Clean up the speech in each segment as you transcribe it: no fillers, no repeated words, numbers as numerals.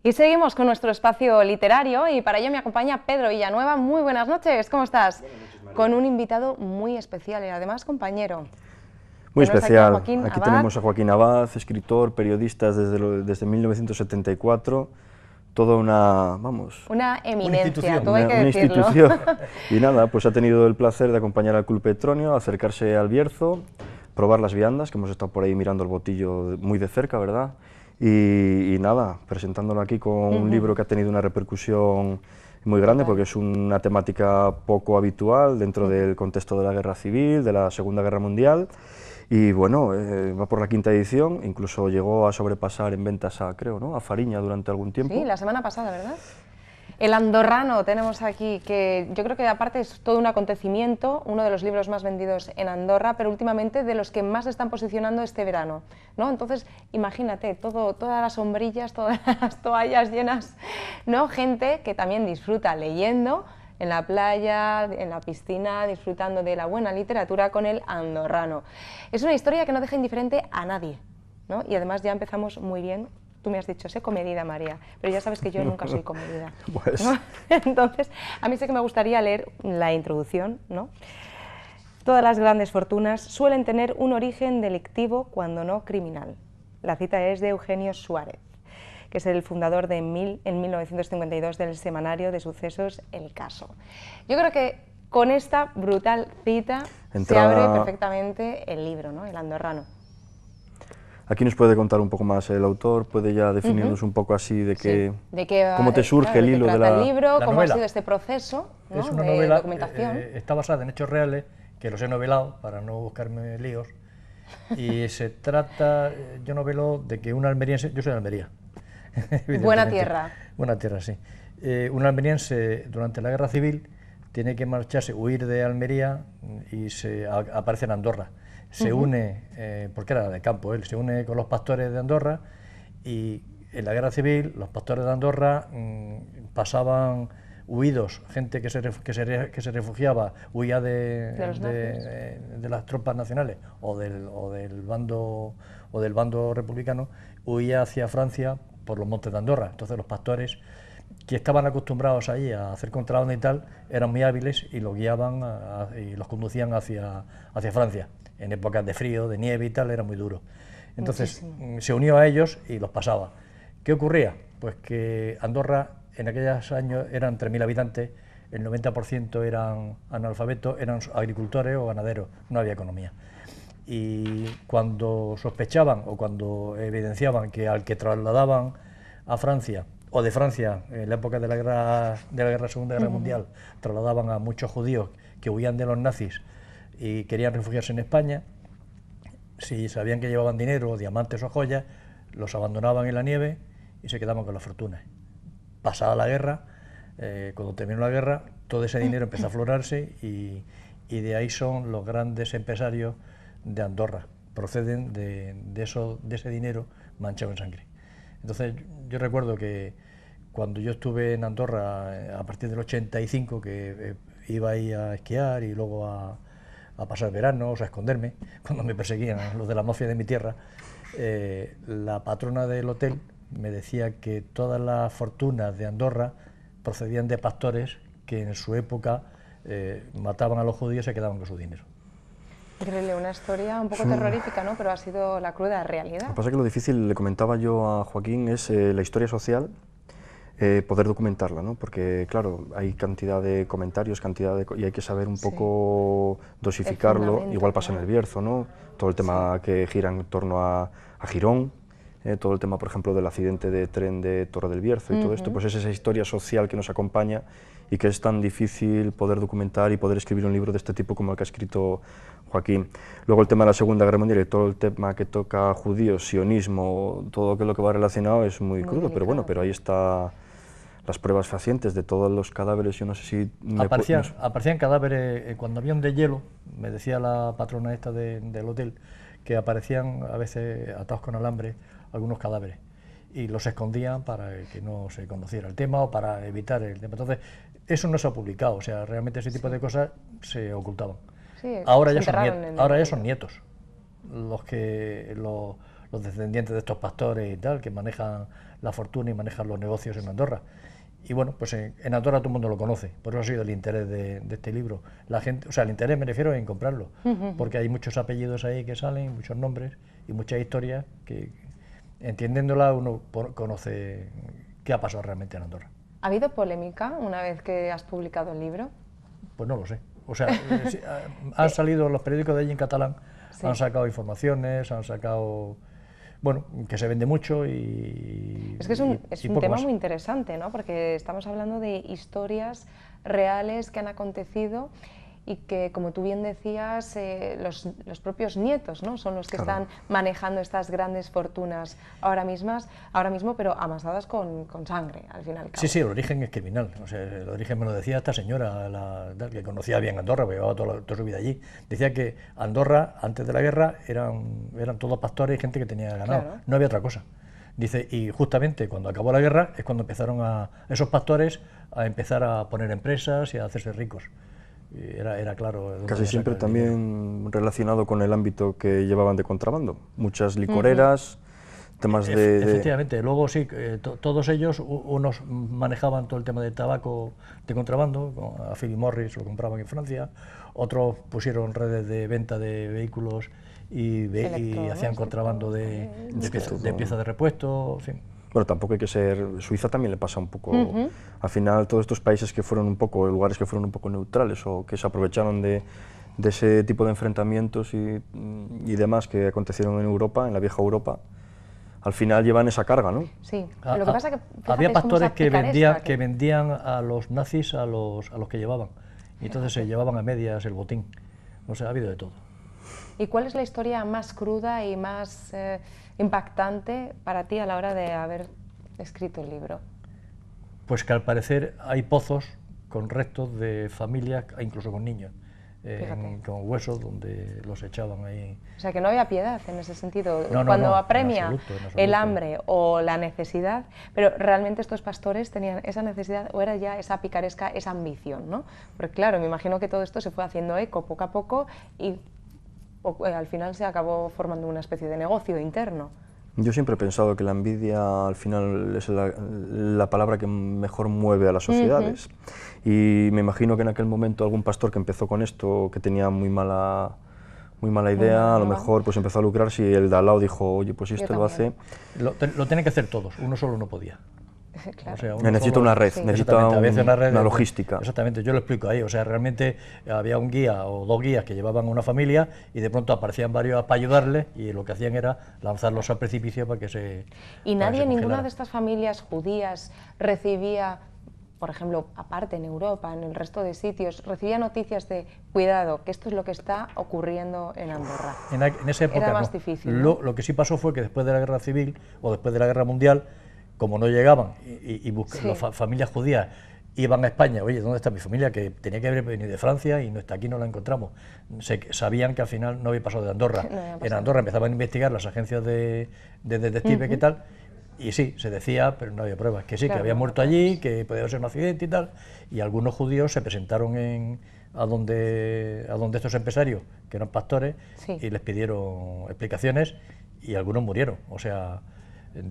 Y seguimos con nuestro espacio literario y para ello me acompaña Pedro Villanueva. Muy buenas noches, ¿cómo estás? Buenas noches, María. Con un invitado muy especial y además compañero. Muy especial. Aquí tenemos a Joaquín Abad, escritor, periodista desde 1974. Toda una, una eminencia, institución. todo hay que una decirlo. institución. Y nada, pues ha tenido el placer de acompañar al Club Petronio, acercarse al Bierzo, probar las viandas, que hemos estado por ahí mirando el botillo muy de cerca, ¿verdad? Y nada, presentándolo aquí con un libro que ha tenido una repercusión muy grande, porque es una temática poco habitual dentro del contexto de la Guerra Civil, de la Segunda Guerra Mundial. Y bueno, va por la 5ª edición, incluso llegó a sobrepasar en ventas a, creo, ¿no?, a Fariña durante algún tiempo. Sí, la semana pasada, ¿verdad? El Andorrano tenemos aquí, que yo creo que aparte es todo un acontecimiento, uno de los libros más vendidos en Andorra, pero últimamente de los que más se están posicionando este verano, ¿no? Entonces, imagínate, todas las sombrillas, todas las toallas llenas, ¿no? Gente que también disfruta leyendo en la playa, en la piscina, disfrutando de la buena literatura con el Andorrano. Es una historia que no deja indiferente a nadie, ¿no? Y además ya empezamos muy bien. Tú me has dicho, sé comedida, María, pero ya sabes que yo nunca soy comedida, Pues. ¿no? Entonces, a mí sí que me gustaría leer la introducción, ¿no? Todas las grandes fortunas suelen tener un origen delictivo cuando no criminal. La cita es de Eugenio Suárez, que es el fundador en 1952 del semanario de sucesos El Caso. Yo creo que con esta brutal cita se abre perfectamente el libro, ¿no?, El Andorrano. Aquí nos puede contar un poco más el autor, puede ya definirnos un poco así de qué, cómo te surge el hilo de la libro, cómo novela. ha sido este proceso, ¿no?, Es una de novela, documentación. está basada en hechos reales, que los he novelado para no buscarme líos, y se trata, yo novelo de que un almeriense, yo soy de Almería. Buena tierra. Buena tierra, sí. Un almeriense durante la Guerra Civil tiene que marcharse, huir de Almería y aparece en Andorra. Se une, porque era de campo él, se une con los pastores de Andorra y en la Guerra Civil los pastores de Andorra pasaban huidos, gente que se refugiaba, huía de las tropas nacionales o del bando republicano, huía hacia Francia por los montes de Andorra. Entonces los pastores, que estaban acostumbrados allí a hacer contrabando y tal, eran muy hábiles y los guiaban y los conducían hacia Francia. En épocas de frío, de nieve y tal, era muy duro. Entonces se unió a ellos y los pasaba. ¿Qué ocurría? Pues que Andorra en aquellos años eran 3.000 habitantes, el 90% eran analfabetos, eran agricultores o ganaderos, no había economía. Y cuando sospechaban o cuando evidenciaban que al que trasladaban a Francia, o de Francia, en la época de la Segunda Guerra Mundial, trasladaban a muchos judíos que huían de los nazis y querían refugiarse en España, si sabían que llevaban dinero, diamantes o joyas, los abandonaban en la nieve y se quedaban con las fortunas. Pasada la guerra, cuando terminó la guerra, todo ese dinero empezó a aflorarse y de ahí son los grandes empresarios de Andorra, proceden de ese dinero manchado en sangre. Entonces yo recuerdo que cuando yo estuve en Andorra a partir del 85, que iba ahí a esquiar y luego a pasar veranos, a esconderme, cuando me perseguían los de la mafia de mi tierra, la patrona del hotel me decía que todas las fortunas de Andorra procedían de pastores que en su época mataban a los judíos y se quedaban con su dinero. Increíble, una historia un poco terrorífica, ¿no?, pero ha sido la cruda realidad. Lo que pasa es que lo difícil, le comentaba yo a Joaquín, es la historia social, poder documentarla, ¿no? Porque claro, hay cantidad de comentarios, y hay que saber un poco dosificarlo. Igual pasa en el Bierzo, ¿no? Todo el tema que gira en torno a Girón, todo el tema, por ejemplo, del accidente de tren de Torre del Bierzo y todo esto, pues es esa historia social que nos acompaña y que es tan difícil poder documentar y poder escribir un libro de este tipo como el que ha escrito Joaquín. Luego el tema de la Segunda Guerra Mundial y todo el tema que toca judíos, sionismo, todo lo que va relacionado es muy crudo, delicado. Pero bueno, pero ahí está las pruebas fehacientes de todos los cadáveres. Yo no sé si... Aparecían cadáveres, cuando había un deshielo, me decía la patrona esta del hotel, que aparecían a veces atados con alambre algunos cadáveres y los escondían para que no se conociera el tema o para evitar el tema. Entonces, eso no se ha publicado, o sea, realmente ese tipo de cosas se ocultaban. Sí, ahora ya son nietos los los descendientes de estos pastores y tal, que manejan la fortuna y manejan los negocios en Andorra. Y bueno, pues en Andorra todo el mundo lo conoce, por eso ha sido el interés de este libro. La gente, o sea, el interés me refiero en comprarlo, porque hay muchos apellidos ahí que salen, muchos nombres y muchas historias que, entendiéndola, uno conoce qué ha pasado realmente en Andorra. ¿Ha habido polémica una vez que has publicado el libro? Pues no lo sé. O sea, han salido los periódicos de allí en catalán, han sacado informaciones, han sacado... Bueno, que se vende mucho y... Es que es un tema muy interesante, ¿no? Porque estamos hablando de historias reales que han acontecido y que, como tú bien decías, los propios nietos, ¿no? Son los que están manejando estas grandes fortunas ahora mismo, pero amasadas con sangre, al fin y al cabo. Sí, sí, el origen es criminal. O sea, el origen me lo decía esta señora, que conocía bien Andorra, porque llevaba toda su vida allí. Decía que Andorra, antes de la guerra, eran todos pastores y gente que tenía ganado. Claro. No había otra cosa. Dice, y justamente cuando acabó la guerra es cuando empezaron esos pastores a empezar a poner empresas y a hacerse ricos. Era claro. Casi siempre también relacionado con el ámbito que llevaban de contrabando. Muchas licoreras, temas de... Efectivamente, luego sí, todos ellos, unos manejaban todo el tema del tabaco de contrabando, a Philip Morris lo compraban en Francia, otros pusieron redes de venta de vehículos y hacían contrabando de piezas de repuesto, en fin. Bueno, tampoco hay que ser... Suiza también le pasa un poco... Al final, todos estos países que fueron un poco, lugares que fueron un poco neutrales o que se aprovecharon de ese tipo de enfrentamientos y demás que acontecieron en Europa, en la vieja Europa, al final llevan esa carga, ¿no? Sí, lo que pasa que... Fíjate, había pastores que vendían a los nazis a los que llevaban, y entonces se llevaban a medias el botín. O sea, ha habido de todo. ¿Y cuál es la historia más cruda y más impactante para ti a la hora de haber escrito el libro? Pues que al parecer hay pozos con restos de familias, incluso con niños, con huesos donde los echaban ahí. O sea, que no había piedad en ese sentido, cuando apremia en absoluto. El hambre o la necesidad, pero realmente estos pastores tenían esa necesidad o era ya esa picaresca, esa ambición, ¿no? Porque claro, me imagino que todo esto se fue haciendo eco poco a poco y al final se acabó formando una especie de negocio interno. Yo siempre he pensado que la envidia al final es la palabra que mejor mueve a las sociedades. Y me imagino que en aquel momento algún pastor que empezó con esto, que tenía muy mala idea, a lo mejor pues empezó a lucrarse y el de al lado dijo, oye, pues si este lo hace... Lo tienen que hacer todos, uno solo no podía. Claro. O sea, necesita una red, necesita una logística. Exactamente, yo lo explico ahí, o sea, realmente había un guía o dos guías que llevaban a una familia y de pronto aparecían varios para ayudarles y lo que hacían era lanzarlos al precipicio para que se... ¿Y nadie, ninguna de estas familias judías recibía, por ejemplo, aparte en Europa, en el resto de sitios, recibía noticias de cuidado, que esto es lo que está ocurriendo en Andorra? En esa época era más difícil, ¿no? Lo que sí pasó fue que después de la guerra civil o después de la guerra mundial, como no llegaban y las familias judías iban a España, oye, ¿dónde está mi familia? Que tenía que haber venido de Francia y no está aquí, no la encontramos. Sabían que al final no había pasado de Andorra. En Andorra empezaban a investigar las agencias de detectives y tal, y sí, se decía, pero no había pruebas, que sí, que había muerto allí, que podía ser un accidente y tal, y algunos judíos se presentaron a donde estos empresarios, que eran pastores, y les pidieron explicaciones, y algunos murieron, o sea...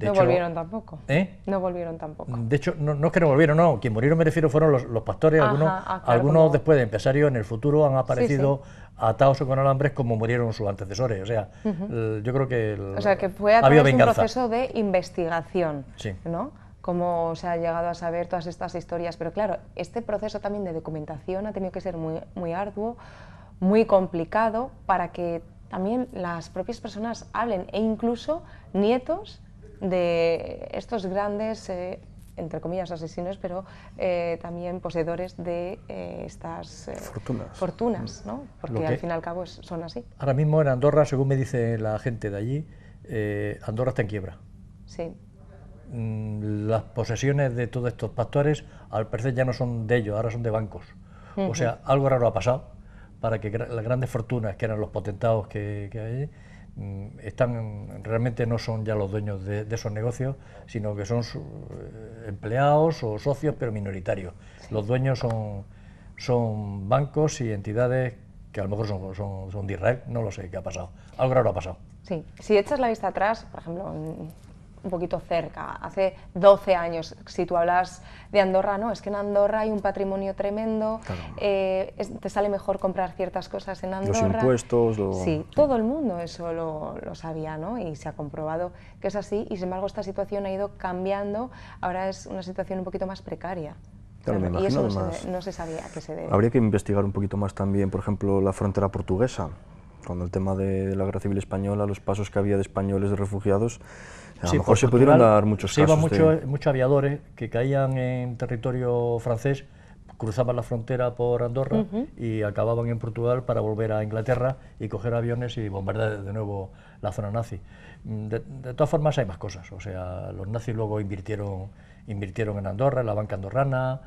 No volvieron tampoco. No volvieron tampoco. De hecho, no es que no volvieron, no. Quien murieron me refiero fueron los pastores. Algunos después de empresarios en el futuro han aparecido atados con alambres como murieron sus antecesores. O sea, yo creo que... O sea, que fue a través de un proceso de investigación, ¿no? Cómo se ha llegado a saber todas estas historias. Pero claro, este proceso también de documentación ha tenido que ser muy, muy arduo, muy complicado, para que también las propias personas hablen, e incluso nietos de estos grandes, entre comillas, asesinos, pero también poseedores de estas fortunas, ¿no? Porque al fin y al cabo son así. Ahora mismo en Andorra, según me dice la gente de allí, Andorra está en quiebra. Sí. Las posesiones de todos estos pastores, al parecer, ya no son de ellos, ahora son de bancos. O sea, algo raro ha pasado para que las grandes fortunas, que eran los potentados que hay, realmente no son ya los dueños de esos negocios, sino que son empleados o socios, pero minoritarios. Los dueños son bancos y entidades que a lo mejor son de Israel, no lo sé qué ha pasado. Algo raro ha pasado. Sí, si echas la vista atrás, por ejemplo, un poquito cerca, hace 12 años, si tú hablas de Andorra, no, es que en Andorra hay un patrimonio tremendo, Claro. Te sale mejor comprar ciertas cosas en Andorra. Los impuestos, Sí, todo el mundo eso lo sabía, ¿no? Y se ha comprobado que es así, y sin embargo esta situación ha ido cambiando, ahora es una situación un poquito más precaria. Claro, me y eso imagino, no se sabía a qué se debe. Habría que investigar un poquito más también, por ejemplo, la frontera portuguesa, cuando el tema de la Guerra Civil Española, los pasos que había de españoles, de refugiados, a lo mejor se pudieron dar muchos se casos. Iban muchos aviadores que caían en territorio francés, cruzaban la frontera por Andorra y acababan en Portugal para volver a Inglaterra y coger aviones y bombardear de nuevo la zona nazi. De todas formas hay más cosas, o sea, los nazis luego invirtieron en Andorra, en la banca andorrana,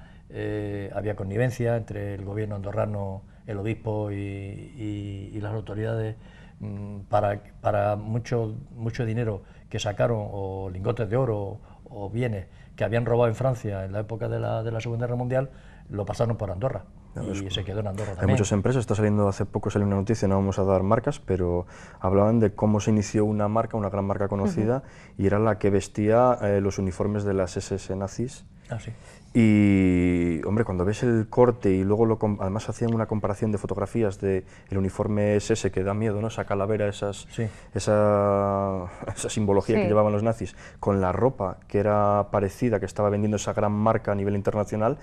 había connivencia entre el gobierno andorrano, el obispo y las autoridades para mucho dinero que sacaron, o lingotes de oro o bienes que habían robado en Francia en la época de la Segunda Guerra Mundial, lo pasaron por Andorra y se quedó en Andorra también. Hay muchas empresas, está saliendo hace poco, salió una noticia, no vamos a dar marcas, pero hablaban de cómo se inició una marca, una gran marca conocida, y era la que vestía los uniformes de las SS nazis. Ah, sí. Y, hombre, cuando ves el corte y luego además hacían una comparación de fotografías del uniforme SS, que da miedo, ¿no? Esa calavera, esa simbología que llevaban los nazis, con la ropa que era parecida, que estaba vendiendo esa gran marca a nivel internacional,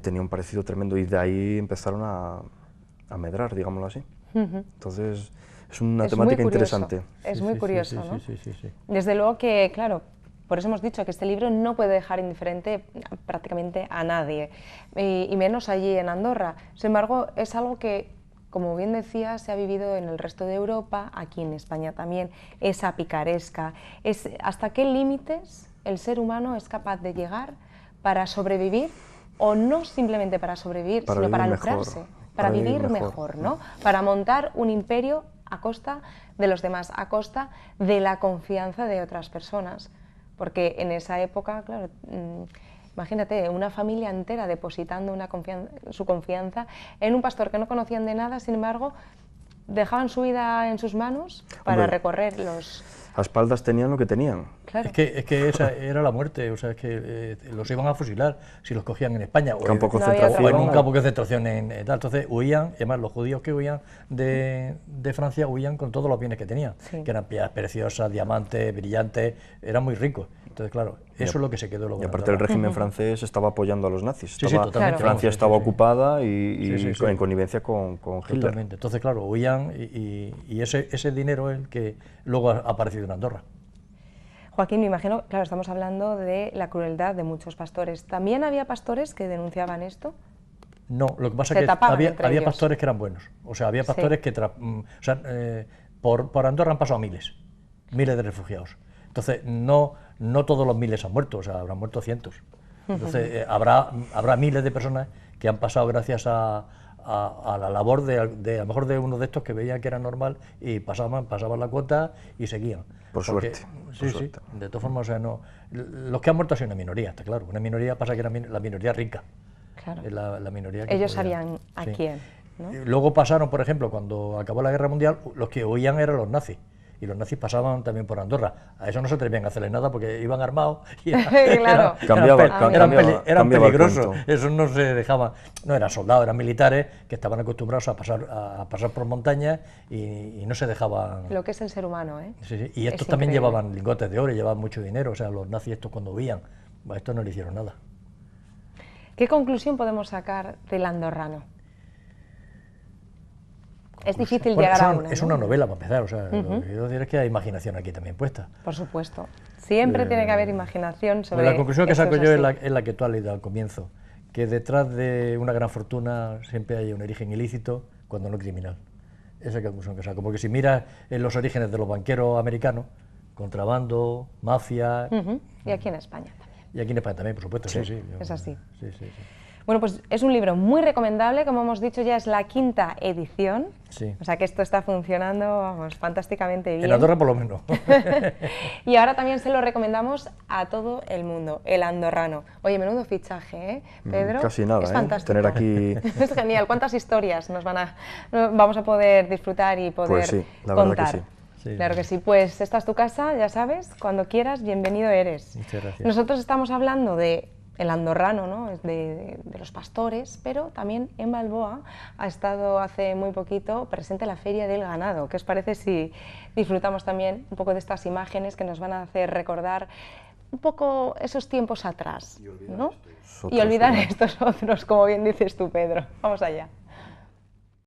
tenía un parecido tremendo, y de ahí empezaron a medrar, digámoslo así. Entonces, es una temática interesante. Es muy curioso, ¿no? Sí. Desde luego que, claro, por eso hemos dicho que este libro no puede dejar indiferente prácticamente a nadie, y menos allí en Andorra. Sin embargo, es algo que, como bien decía, se ha vivido en el resto de Europa, aquí en España también, esa picaresca. ¿Hasta qué límites el ser humano es capaz de llegar para sobrevivir, o no simplemente para sobrevivir, sino para lucrarse, para vivir mejor, ¿no? Para montar un imperio a costa de los demás, a costa de la confianza de otras personas? Porque en esa época, claro, imagínate, una familia entera depositando su confianza en un pastor que no conocían de nada, sin embargo, dejaban su vida en sus manos para recorrer los... A espaldas tenían lo que tenían. Claro. Es que esa era la muerte, o sea, es que los iban a fusilar si los cogían en España, o en un campo de concentración en tal. Entonces huían, y además los judíos que huían de Francia huían con todos los bienes que tenían, que eran piedras preciosas, diamantes, brillantes, eran muy ricos. Entonces, claro, eso es lo que se quedó luego. Y aparte el régimen francés estaba apoyando a los nazis. Totalmente. Francia estaba ocupada y en connivencia con Hitler. Totalmente. Entonces, claro, huían y ese dinero es el que luego ha aparecido en Andorra. Joaquín, me imagino, claro, estamos hablando de la crueldad de muchos pastores. ¿También había pastores que denunciaban esto? No, lo que pasa es que había pastores que eran buenos. O sea, había pastores que... por Andorra han pasado miles de refugiados. Entonces, no todos los miles han muerto, o sea, habrán muerto cientos. Entonces, habrá miles de personas que han pasado gracias a la labor de a lo mejor de uno de estos que veían que era normal y pasaban la cuota y seguían. Por suerte. Sí. De todas formas, o sea, no, los que han muerto han sido una minoría, está claro. Una minoría pasa que era la minoría rica. Claro. La minoría que ellos sabían a quién, ¿no? Luego pasaron, por ejemplo, cuando acabó la Guerra Mundial, los que huían eran los nazis. Y los nazis pasaban también por Andorra. A eso no se atrevían a hacerles nada porque iban armados y claro. eran peligrosos. Eso no se dejaba. No eran soldados, eran militares que estaban acostumbrados a pasar por montañas y no se dejaban. Lo que es el ser humano, ¿eh? Sí. Y estos también llevaban lingotes de oro, llevaban mucho dinero. O sea, los nazis estos cuando huían, a estos no le hicieron nada. ¿Qué conclusión podemos sacar del andorrano? Es difícil llegar a una, ¿no? Es una novela para empezar, o sea, lo que quiero decir es que hay imaginación aquí también puesta. Por supuesto, siempre tiene que haber imaginación sobre... La conclusión que saco yo es la que tú has leído al comienzo, que detrás de una gran fortuna siempre hay un origen ilícito, cuando no criminal. Esa es la conclusión que saco, porque si miras en los orígenes de los banqueros americanos, contrabando, mafia... Y aquí en España también. Y aquí en España también, por supuesto, sí. Es así. Sí. Bueno, pues es un libro muy recomendable, como hemos dicho, ya es la 5ª edición, o sea que esto está funcionando, vamos, fantásticamente bien. En Andorra por lo menos. Y ahora también se lo recomendamos a todo el mundo, el andorrano. Oye, menudo fichaje, ¿eh, Pedro? Casi nada, es fantástico. Tener aquí... Es genial, ¿cuántas historias vamos a poder disfrutar y poder Pues sí, la verdad contar? que sí. Sí, Claro que sí, pues esta es tu casa, ya sabes, cuando quieras, bienvenido eres. Muchas gracias. Nosotros estamos hablando de el andorrano, ¿no? de los pastores, pero también en Balboa ha estado hace muy poquito presente la Feria del Ganado. ¿Qué os parece si disfrutamos también un poco de estas imágenes que nos van a hacer recordar un poco esos tiempos atrás, ¿no? Y olvidar estos otros, como bien dices tú, Pedro. Vamos allá.